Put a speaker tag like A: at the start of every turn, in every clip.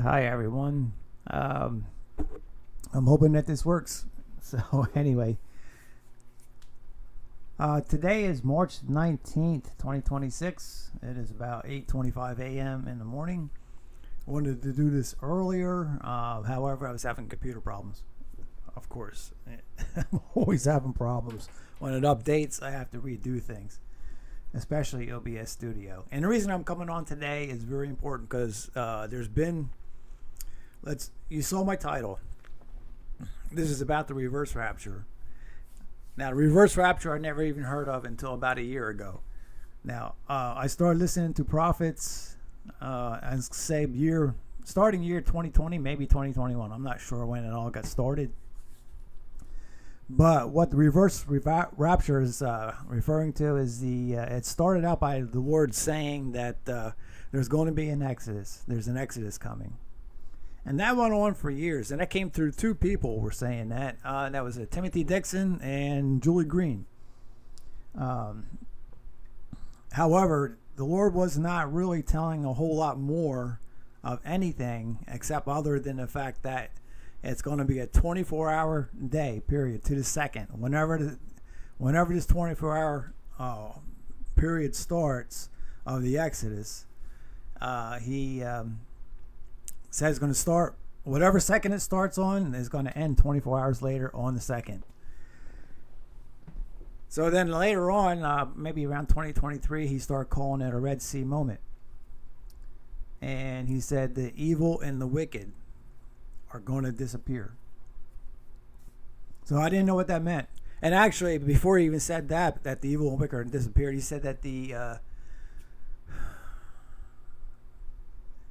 A: Hi everyone. I'm hoping that this works. So anyway, today is March 19th, 2026. It is about 8:25 a.m. in the morning. I wanted to do this earlier. However, I was having computer problems. Of course, I'm always having problems. When it updates, I have to redo things, especially OBS Studio. And the reason I'm coming on today is very important because there's been, you saw my title. This is about the reverse rapture. Now, the reverse rapture I never even heard of until about a year ago. Now, I started listening to prophets, I say starting year 2020, maybe 2021. I'm not sure when it all got started. But what the reverse rapture is referring to is it started out by the Lord saying that there's going to be an exodus. There's an exodus coming. And that went on for years. And that came through two people were saying that. That was Timothy Dixon and Julie Green. However, the Lord was not really telling a whole lot more of anything except other than the fact that it's going to be a 24-hour day, period, to the second. Whenever this 24-hour period starts of the Exodus, he says it's going to start, whatever second it starts on is going to end 24 hours later on the second. So then later on, maybe around 2023, he started calling it a Red Sea moment. And he said the evil and the wicked are going to disappear. So I didn't know what that meant. And actually, before he even said that the evil and wicked are disappeared, he said that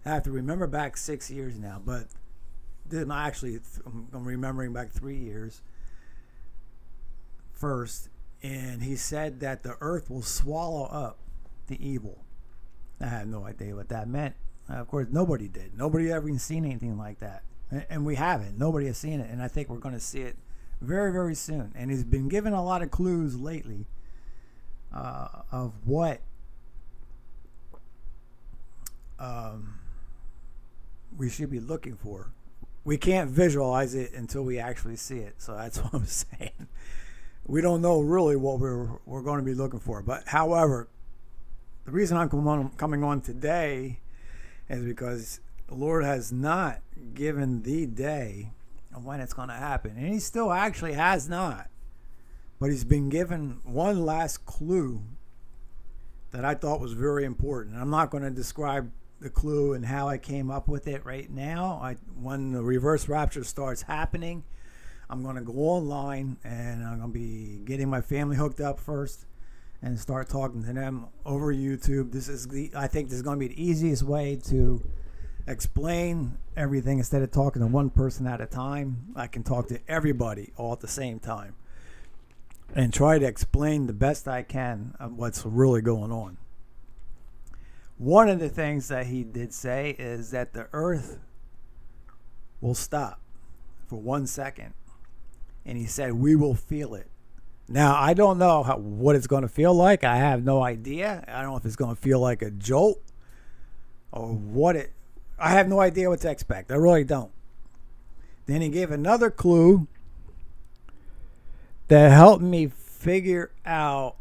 A: I have to remember back 6 years now, but I'm remembering back 3 years first. And he said that the earth will swallow up the evil. I had no idea what that meant. Of course, nobody did. Nobody ever even seen anything like that. And we haven't. Nobody has seen it. And I think we're going to see it very, very soon. And he's been given a lot of clues lately of what we should be looking for. We can't visualize it until we actually see it. So that's what I'm saying. We don't know really what we're going to be looking for. But however, the reason I'm coming on today is because the Lord has not given the day of when it's going to happen. And he still actually has not. But he's been given one last clue that I thought was very important. I'm not going to describe the clue and how I came up with it right now. When the reverse rapture starts happening, I'm going to go online and I'm going to be getting my family hooked up first and start talking to them over YouTube. I think this is going to be the easiest way to explain everything instead of talking to one person at a time. I can talk to everybody all at the same time and try to explain the best I can of what's really going on. One of the things that he did say is that the earth will stop for 1 second. And he said, we will feel it. Now, I don't know what it's going to feel like. I have no idea. I don't know if it's going to feel like a jolt or I have no idea what to expect. I really don't. Then he gave another clue that helped me figure out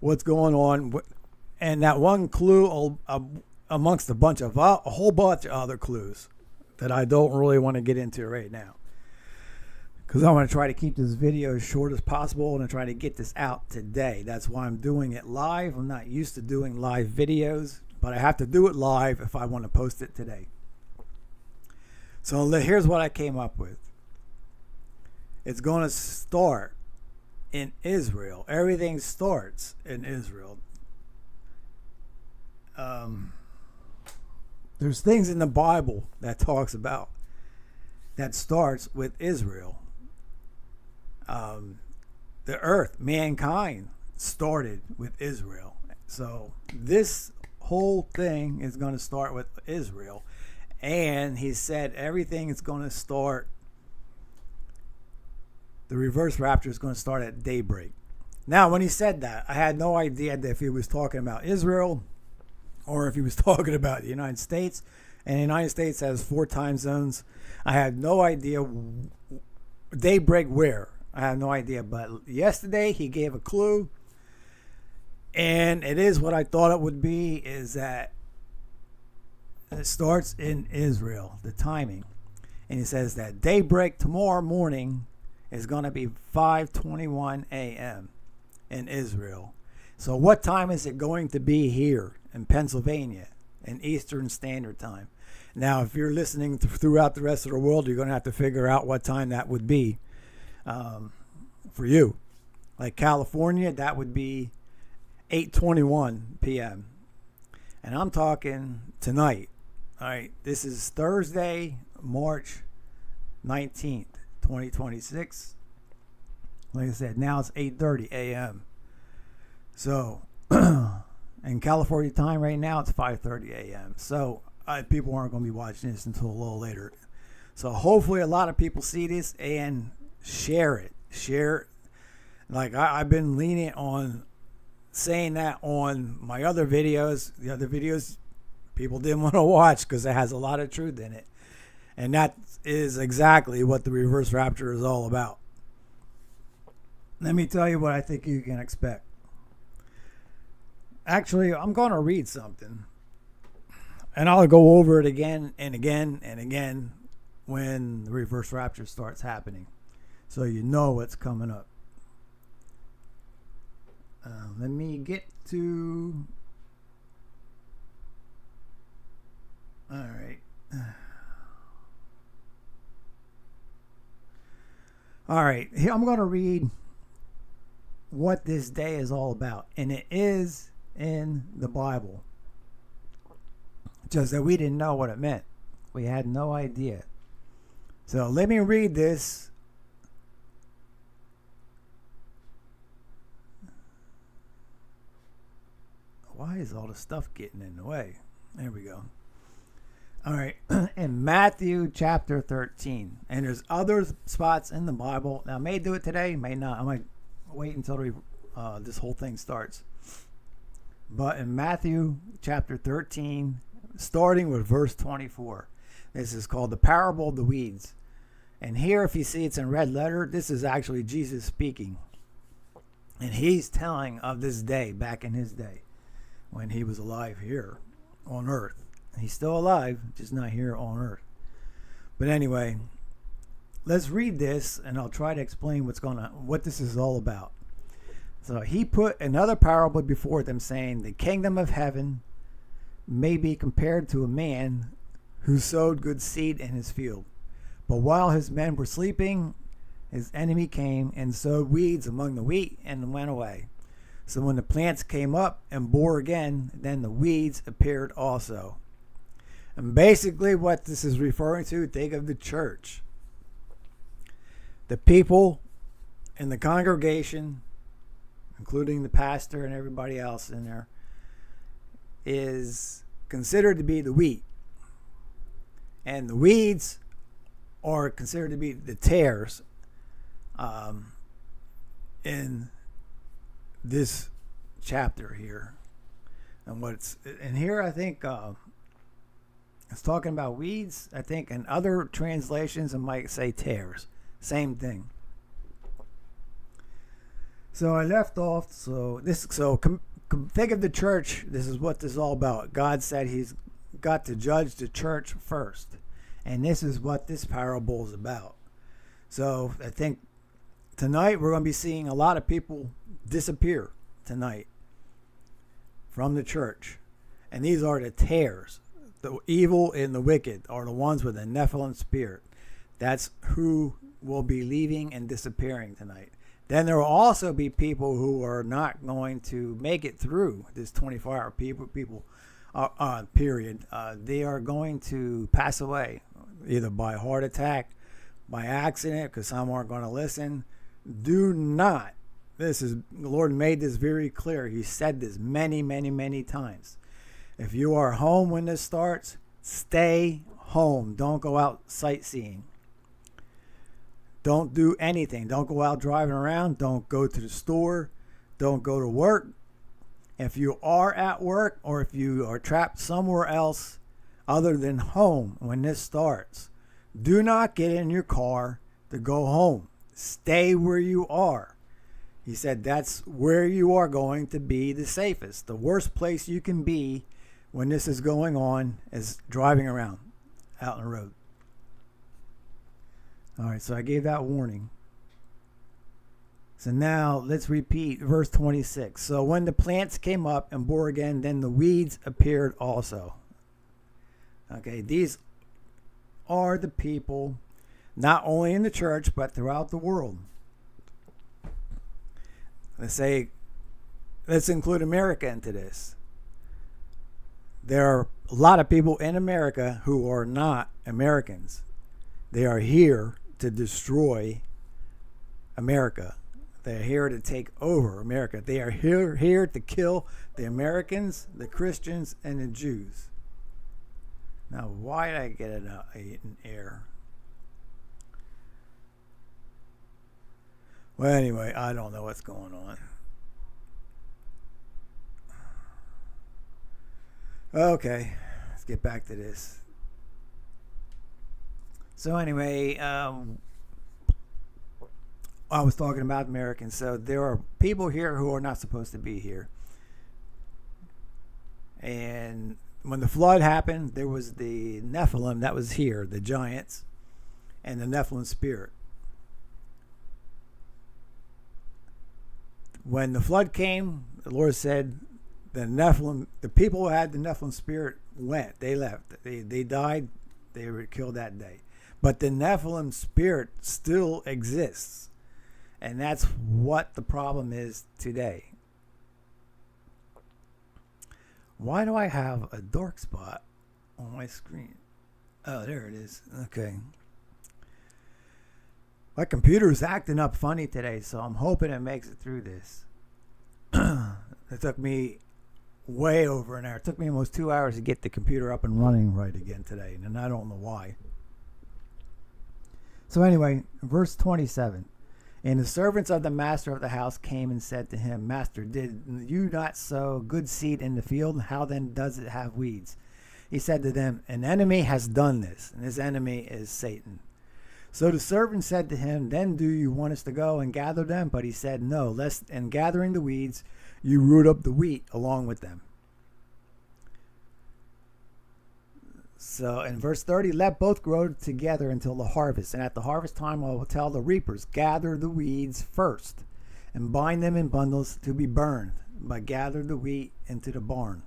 A: what's going on. And that one clue amongst a whole bunch of other clues that I don't really want to get into right now. Because I want to try to keep this video as short as possible and try to get this out today. That's why I'm doing it live. I'm not used to doing live videos, but I have to do it live if I want to post it today. So here's what I came up with. It's going to start in Israel. Everything starts in Israel. There's things in the Bible that talks about that starts with Israel. The earth, mankind, started with Israel. So this whole thing is going to start with Israel. And he said everything is going to start, the reverse rapture is going to start at daybreak. Now, when he said that, I had no idea if he was talking about Israel or if he was talking about the United States. And the United States has 4 time zones. I had no idea daybreak where. I have no idea. But yesterday he gave a clue. And it is what I thought it would be, is that it starts in Israel, the timing. And he says that daybreak tomorrow morning is going to be 5:21 a.m. in Israel. So what time is it going to be here in Pennsylvania in Eastern Standard Time? Now, if you're listening throughout the rest of the world, you're going to have to figure out what time that would be for you. Like California, that would be 8:21 p.m. And I'm talking tonight. All right, this is Thursday, March 19th, 2026. Like I said, now it's 8:30 a.m. So, in California time right now, it's 5:30 a.m. So, people aren't going to be watching this until a little later. So, hopefully a lot of people see this and share it. Share it. Like, I've been leaning on saying that on my other videos. The other videos people didn't want to watch because it has a lot of truth in it. And that is exactly what the reverse rapture is all about. Let me tell you what I think you can expect. Actually, I'm going to read something. And I'll go over it again and again and again when the reverse rapture starts happening. So you know what's coming up. Let me get to... All right. All right. Here I'm going to read what this day is all about. And it is in the Bible. Just that we didn't know what it meant. We had no idea. So let me read this. Why is all the stuff getting in the way? There we go. All right. In Matthew chapter 13. And there's other spots in the Bible. Now, I may do it today, may not. I might wait until this whole thing starts. But in Matthew chapter 13, starting with verse 24, this is called the parable of the weeds. And here, if you see it's in red letter, this is actually Jesus speaking. And he's telling of this day, back in his day, when he was alive here on earth. He's still alive, just not here on earth. But anyway, let's read this, and I'll try to explain what this is all about. So he put another parable before them, saying, the kingdom of heaven may be compared to a man who sowed good seed in his field. But while his men were sleeping, his enemy came and sowed weeds among the wheat and went away. So when the plants came up and bore again, then the weeds appeared also. And basically what this is referring to, think of the church. The people in the congregation, including the pastor and everybody else in there, is considered to be the wheat. And the weeds are considered to be the tares in this chapter here. And here I think it's talking about weeds. I think in other translations it might say tares. Same thing. So I left off. Think of the church. This is what this is all about. God said he's got to judge the church first. And this is what this parable is about. So I think tonight we're going to be seeing a lot of people disappear tonight from the church. And these are the tares. The evil and the wicked are the ones with the Nephilim spirit. That's who will be leaving and disappearing tonight. Then there will also be people who are not going to make it through this 24-hour period. They are going to pass away, either by heart attack, by accident, because some aren't going to listen. Do not. The Lord made this very clear. He said this many, many, many times. If you are home when this starts, stay home. Don't go out sightseeing. Don't do anything. Don't go out driving around. Don't go to the store. Don't go to work. If you are at work or if you are trapped somewhere else, other than home when this starts. Do not get in your car to go home. Stay where you are. He said that's where you are going to be the safest. The worst place you can be when this is going on is driving around out on the road. All right, so I gave that warning. So now let's repeat verse 26. So when the plants came up and bore again, then the weeds appeared also. Okay, these are the people not only in the church but throughout the world. Let's include America into this. There are a lot of people in America who are not Americans. They are here to destroy America. They're here to take over America. They are here to kill the Americans, the Christians, and the Jews. Now, why did I get an error? Well, anyway, I don't know what's going on. Okay, let's get back to this. So anyway, I was talking about Americans. So there are people here who are not supposed to be here. And when the flood happened, there was the Nephilim that was here, the giants, and the Nephilim spirit. When the flood came, the Lord said, the Nephilim, the people who had the Nephilim spirit went. They left. They died. They were killed that day. But the Nephilim spirit still exists. And that's what the problem is today. Why do I have a dark spot on my screen? Oh, there it is. Okay. My computer is acting up funny today, so I'm hoping it makes it through this. It took me way over an hour. It took me almost 2 hours to get the computer up and running right again today, and I don't know why. So anyway, verse 27. And the servants of the master of the house came and said to him, Master, did you not sow good seed in the field? How then does it have weeds? He said to them, An enemy has done this, and his enemy is Satan. So the servant said to him, Then do you want us to go and gather them? But he said, No, lest in gathering the weeds, you root up the wheat along with them. So in verse 30, let both grow together until the harvest. And at the harvest time, I will tell the reapers, gather the weeds first and bind them in bundles to be burned, but gather the wheat into the barn.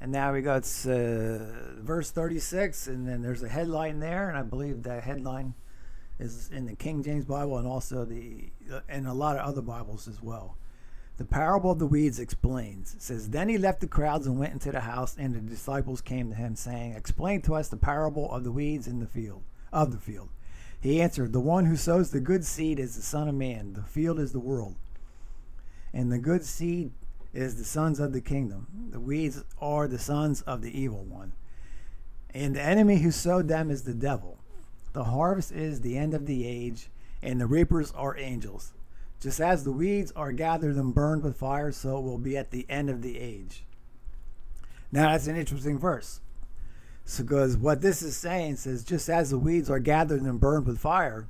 A: And now we got verse 36, and then there's a headline there, and I believe that headline is in the King James Bible and also in a lot of other Bibles as well. The parable of the weeds explains. It says, Then he left the crowds and went into the house, and the disciples came to him, saying, Explain to us the parable of the weeds in the field. He answered, The one who sows the good seed is the Son of Man. The field is the world. And the good seed is the sons of the kingdom. The weeds are the sons of the evil one. And the enemy who sowed them is the devil. The harvest is the end of the age, and the reapers are angels. Just as the weeds are gathered and burned with fire, so it will be at the end of the age. Now that's an interesting verse. So, because what this is saying says, just as the weeds are gathered and burned with fire,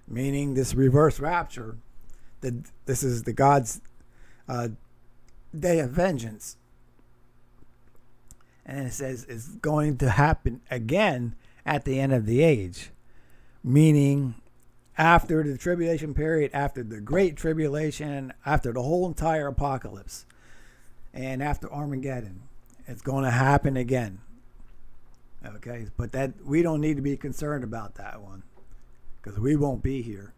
A: meaning this reverse rapture, this is the God's day of vengeance. And it says it's going to happen again at the end of the age, meaning after the tribulation period, after the great tribulation, after the whole entire apocalypse, and after Armageddon, it's going to happen again. Okay, but that we don't need to be concerned about that one, because we won't be here.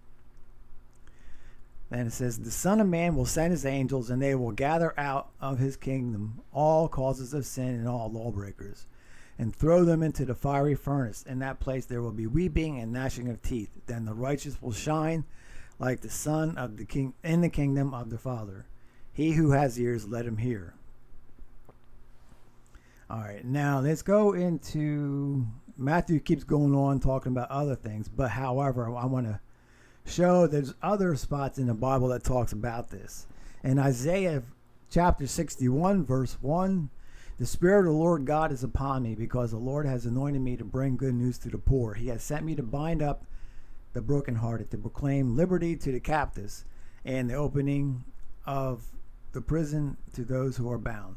A: Then it says, the Son of Man will send his angels, and they will gather out of his kingdom all causes of sin and all lawbreakers, and throw them into the fiery furnace. In that place there will be weeping and gnashing of teeth. Then the righteous will shine like the sun of the king in the kingdom of the Father. He who has ears, let him hear. All right, now let's go into Matthew. Keeps going on talking about other things, but however, I want to show there's other spots in the Bible that talks about this. In Isaiah chapter 61 verse 1, The Spirit of the Lord God is upon me, because the Lord has anointed me to bring good news to the poor. He has sent me to bind up the brokenhearted, to proclaim liberty to the captives, and the opening of the prison to those who are bound,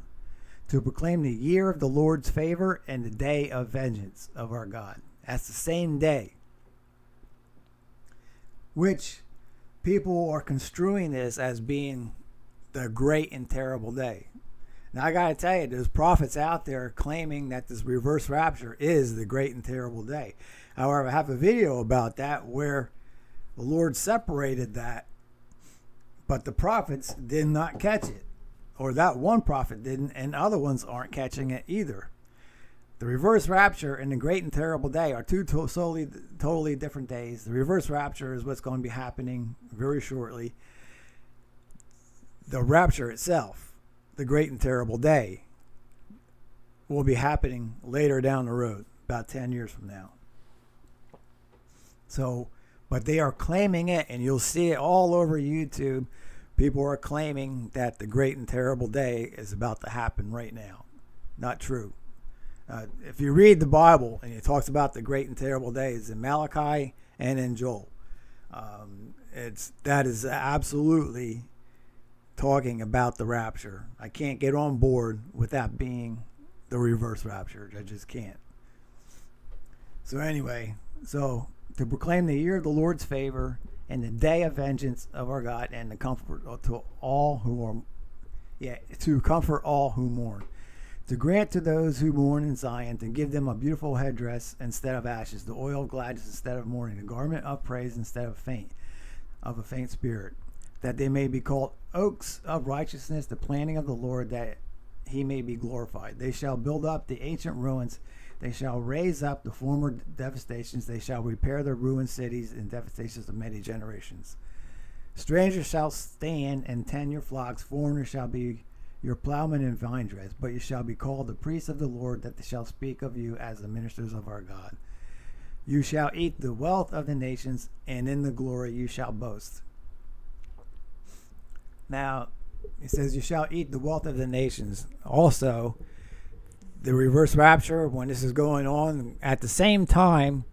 A: to proclaim the year of the Lord's favor and the day of vengeance of our God. That's the same day, which people are construing this as being the great and terrible day. Now, I got to tell you, there's prophets out there claiming that this reverse rapture is the great and terrible day. However, I have a video about that where the Lord separated that, but the prophets did not catch it. Or that one prophet didn't, and other ones aren't catching it either. The reverse rapture and the great and terrible day are two totally different days. The reverse rapture is what's going to be happening very shortly. The rapture itself, the great and terrible day, will be happening later down the road, about 10 years from now. So, but they are claiming it, and you'll see it all over YouTube. People are claiming that the great and terrible day is about to happen right now. Not true. If you read the Bible, and it talks about the great and terrible days in Malachi and in Joel, that is absolutely talking about the rapture. I can't get on board with that being the reverse rapture. I just can't. So anyway, to proclaim the year of the Lord's favor and the day of vengeance of our God, and the comfort to all who are, to comfort all who mourn, to grant to those who mourn in Zion, to give them a beautiful headdress instead of ashes, the oil of gladness instead of mourning, the garment of praise instead of a faint spirit, that they may be called oaks of righteousness, the planting of the Lord, that he may be glorified. They shall build up the ancient ruins. They shall raise up the former devastations. They shall repair the ruined cities and devastations of many generations. Strangers shall stand and tend your flocks. Foreigners shall be your plowmen and vine dress. But you shall be called the priests of the Lord, that they shall speak of you as the ministers of our God. You shall eat the wealth of the nations, and in the glory you shall boast. Now, it says you shall eat the wealth of the nations. Also, the reverse rapture, when this is going on, at the same time,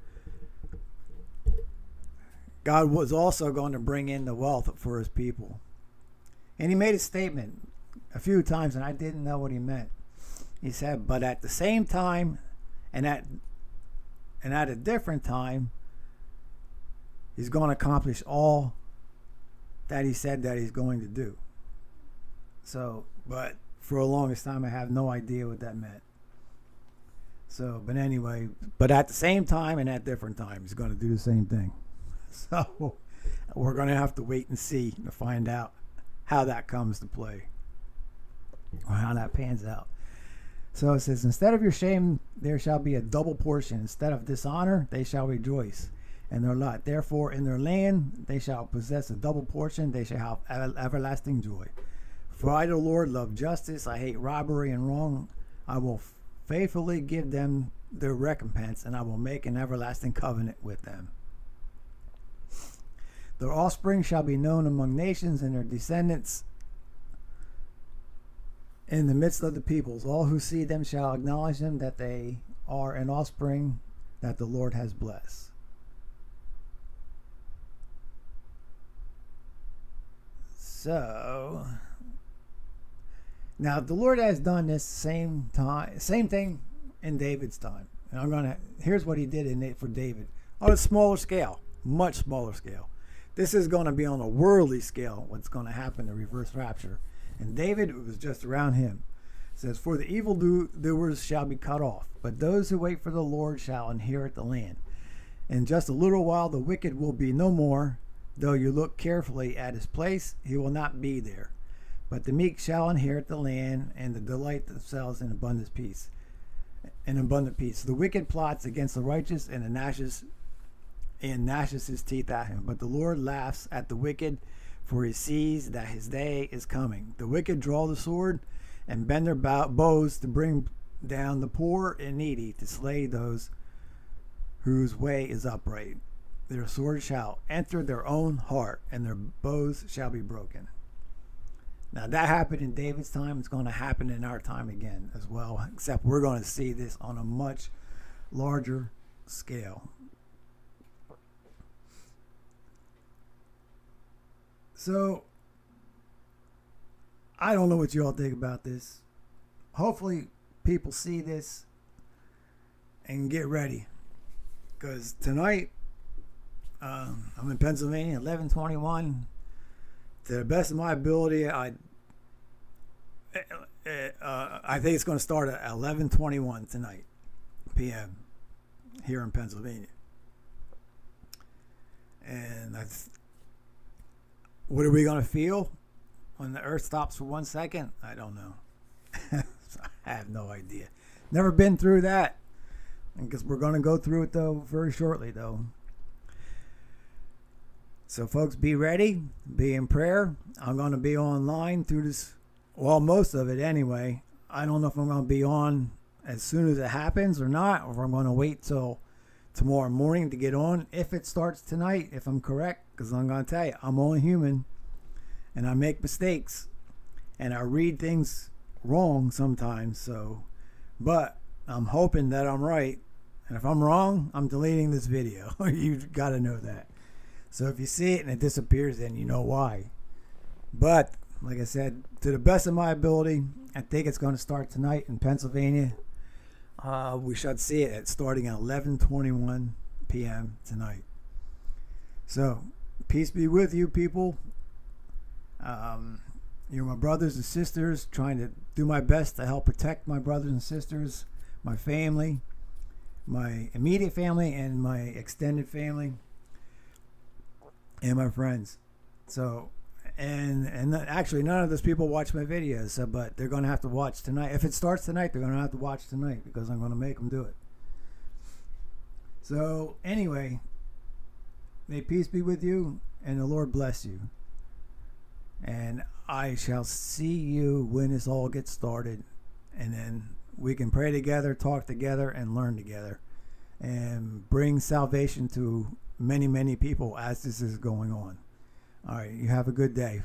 A: God was also going to bring in the wealth for his people. And he made a statement a few times, and I didn't know what he meant. He said, but at the same time, and at a different time, he's going to accomplish all that he said that he's going to do. So, but for the longest time, I have no idea what that meant. So, but anyway, but at the same time and at different times, he's going to do the same thing. So, we're going to have to wait and see to find out how that comes to play, or how that pans out. So it says, instead of your shame, there shall be a double portion. Instead of dishonor, they shall rejoice in their lot. Therefore, in their land, they shall possess a double portion. They shall have everlasting joy. For I, the Lord, love justice. I hate robbery and wrong. I will faithfully give them their recompense, and I will make an everlasting covenant with them. Their offspring shall be known among nations, and their descendants in the midst of the peoples. All who see them shall acknowledge them, that they are an offspring that the Lord has blessed. So, now the Lord has done this same thing in David's time. And here's what he did for David on a smaller scale, much smaller scale. This is going to be on a worldly scale, what's going to happen in reverse rapture. And David, it was just around him. It says, for the evildoers shall be cut off, but those who wait for the Lord shall inherit the land. In just a little while the wicked will be no more. Though you look carefully at his place, he will not be there. But the meek shall inherit the land, and the delight themselves in abundant peace. The wicked plots against the righteous, and gnashes his teeth at him. But the Lord laughs at the wicked, for he sees that his day is coming. The wicked draw the sword and bend their bows to bring down the poor and needy, to slay those whose way is upright. Their sword shall enter their own heart, and their bows shall be broken. Now that happened in David's time. It's going to happen in our time again as well, except we're going to see this on a much larger scale. So I don't know what you all think about this. Hopefully people see this and get ready, because tonight I'm in Pennsylvania, 11:21. To the best of my ability, I think it's going to start at 11:21 tonight p.m. here in Pennsylvania. And what are we going to feel when the earth stops for 1 second? I don't know. I have no idea. Never been through that. Because we're going to go through it, though, very shortly, though. So, folks, be ready. Be in prayer. I'm going to be online through this. Well, most of it anyway. I don't know if I'm going to be on as soon as it happens or not, or if I'm going to wait till tomorrow morning to get on. If it starts tonight, if I'm correct, because I'm going to tell you, I'm only human, and I make mistakes, and I read things wrong sometimes. So, but I'm hoping that I'm right, and if I'm wrong, I'm deleting this video. You've got to know that. So if you see it and it disappears, then you know why. But like I said, to the best of my ability, I think it's going to start tonight in Pennsylvania. We should see it starting at 11:21 p.m. tonight. So peace be with you, people. You're my brothers and sisters, trying to do my best to help protect my brothers and sisters, my family, my immediate family, and my extended family, and my friends. So, and actually none of those people watch my videos, so, but they're going to have to watch tonight. If it starts tonight, they're going to have to watch tonight, because I'm going to make them do it. So anyway, may peace be with you, and the Lord bless you. And I shall see you when this all gets started, and then we can pray together, talk together, and learn together, and bring salvation to many, many people as this is going on. All right, you have a good day.